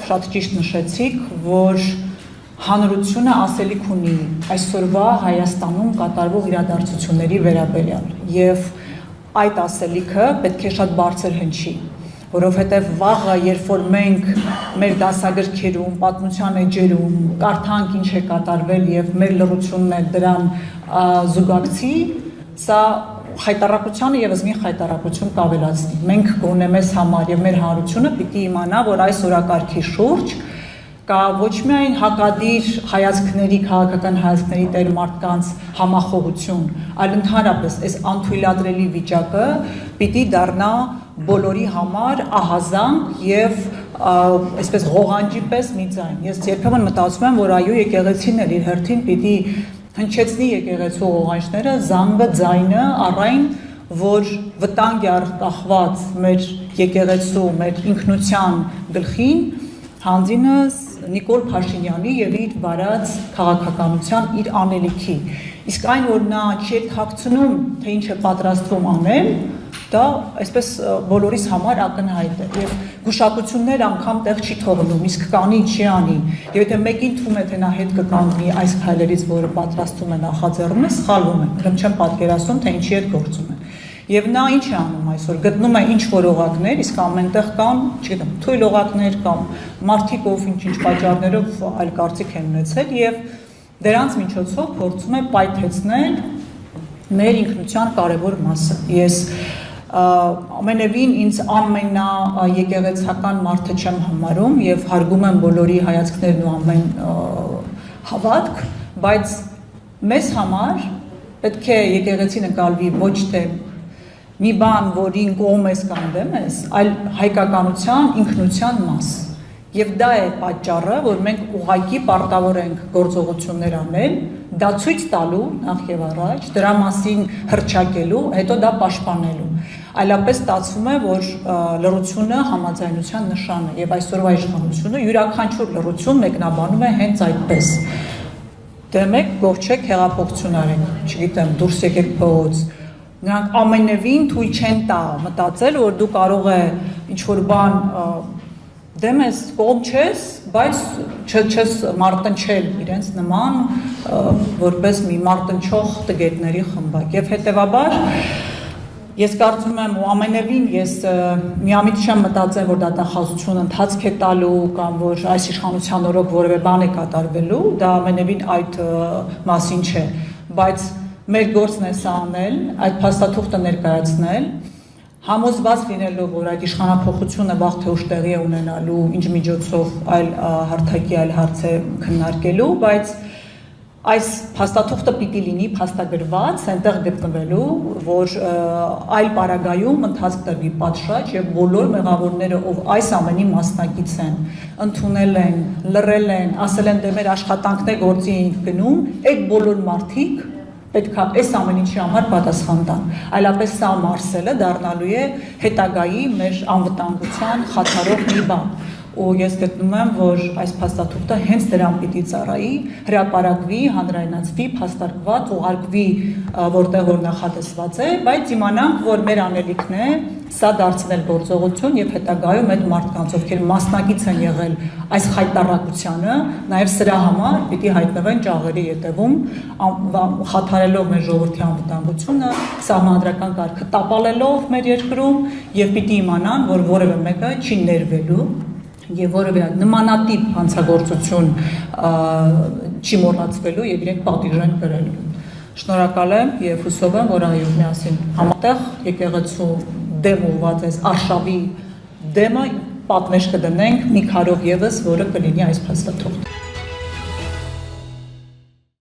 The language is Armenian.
շատ ճիշտ նշեցիք, որ հանրությունը ասելիք ունի այսօրվա Հայաստանում կատարվող իրադարձությունների վերաբերյալ եւ այդ ասելիքը պետք է շատ բարձր հնչի, որովհետեւ վաղը, երբ որ մենք մեր դասագրքերում, պատմության էջերում կարդանք ինչ է կատարվել եւ մեր լռությունն է դրան զուգակցի, սա խայտարակությանը եւս մի խայտարակություն կավելացնի։ Մենք գոնե մեզ համար եւ մեր հանրությունը պիտի իմանա, որ այս օրակարգի շուրջ կա ոչ միայն հակադիր հայացքների, քաղաքական հայացքների տեր մարդկանց համախոհություն, այլ ընդհանրապես այս անթույլատրելի վիճակը պիտի դառնա բոլորի համար ահազանգ եւ այսպես ղողանջի պես մի ձայն։ Ես երբեմն մտածում եմ, որ այո, եկեղեցին էլ իր հերթին պիտի հնչեցնի եկեղեցու ղողանջները, զանգը, ձայնը առայն, որ վտանգ է կախված մեր եկեղեցու, մեր ինքնության գլխին, հանձինս Նիկոլ Փաշինյանի եւ իր վարած քաղաքականության իր անելիքի։ Իսկ այն, որ նա չի թաքցնում, թե ինչ է պատրաստվում անել, դա այսպես բոլորիս համար ակնհայտ է եւ գուշակություններ անգամ տեղ չի թողնում, իսկ կանի չի անի։ Եվ եթե մեկին թվում է, թե նա հետ կկանգնի այս քայլերից, որը պատրաստում է նախաձեռնում է, սխալվում է։ Ուրեմն չեմ պատկերացնում, թե ինչի հետ գործում է։ Եվ նա ինչ է անում այսօր, գտնում է ինչ-որ օղակներ, իսկ ամենտեղ կան, չգիտեմ, թույլ օղակներ կամ մարդիկ, ով ինչ-ինչ պատճառներով այլ կարծիք են ունեցել եւ դրանց միջոցով փորձում է պայթեցնել մեր ինքնության կարևոր մասը։ Ես ամենևին ինձ ամենաեկեղեցական մարդը չեմ համարում եւ հարգում եմ բոլորի հայացքներն ու ամեն հավատք, բայց մեզ համար պետք է եկեղեցին նկատվի ոչ թե մի բան, որին կողմ ես կամ դեմ ես, այլ հայկականության ինքնության մաս։ Եվ դա է պատճառը, որ մենք ուղղակի պարտավոր ենք գործողություններ անել, դա ցույց տալու նախ եւ առաջ, դրա մասին հռչակելու, հետո դա պաշտպանելու։ Այլապես ստացվում է, որ լռությունը համաձայնության նշան է եւ այսօրվա իշխանությունը յուրաքանչյուր լռություն մեկնաբանում է հենց այդպես։ Դե մեկ գողչեք հեղափոխություն արենք, չգիտեմ, դուրս եկեք փողոց։ Նրանք ամենևին թույլ չեն տա մտածել, որ դու կարող է ինչ-որ բան դեմ ես, կողմ չես, բայց չես մարտնչել իրենց նման որպես մի մարտնչող տգետների խմբակ։ Եվ հետևաբար ես կարծում եմ ու ամենևին ես միամիտ չեմ մտածել, որ դատախազություն ընթացք է տալու կամ որ այս իշխանության օրոք որևէ բան է կատարվելու, դա ամենևին այդ մասին չէ, բայց մեր գործն է սա անել, այդ փաստաթուղթը ներկայացնել, համոզված լինելով, որ այդ իշխանափոխությունը վաղ թե ուշ տեղի է ունենալու, ինչ միջոցով այլ հարթակի այլ հարց է քննարկելու, բայց այս փաստաթուղթը պիտի լինի փաստագրված, այնտեղ գտնվելու, որ այլ պարագայում ընթացք տրվի պատշաճ եւ բոլոր մեղավորները, ով այս ամենի մասնակից են, ընդունել են, լռել են, ասել են դե մեր աշխատանքն է գործի ենք գնում, այդ բոլոր մարդիկ պետք է այս ամեն ինչի համար պատասխան տան, այլապես սա մարսելը դառնալու է հետագայի մեր անվտանգության խաթարող մի բան։ Ու ես գտնում եմ, որ այս փաստաթուղթը հենց դրան պիտի ծառայի, հրապարակվի, հանրայնացվի, փաստարկված, ուղարկվի, որտեղ որ նախատեսված է, բայց իմանանք, որ մեր անելիքն է սա դարձնել գործողություն եւ հետագայում այդ մարդկանց, ովքեր մասնակից են եղել այս խայտարակությանը, նաեւ սրա համար պիտի հայտնվեն ճաղերի ետևում, խաթարելով մեր ժողովրդի անվտանգությունը, սահմանադրական կարգը տապալելով մեր երկրում եւ պիտի իմանան, որ որևէ մեկը չի ներվելու եւ որևէ նմանատիպ հանցագործություն չի մոռացվելու եւ իրենք պատիժ են կրելու։ Շնորհակալ եմ եւ հուսով եմ, որ այո միասին համատեղ եկեղեցու դեմ ուղված այս արշավի դեմը պատնեշ կդնենք մի քարով եւս, որը կլինի այս փաստաթուղթը։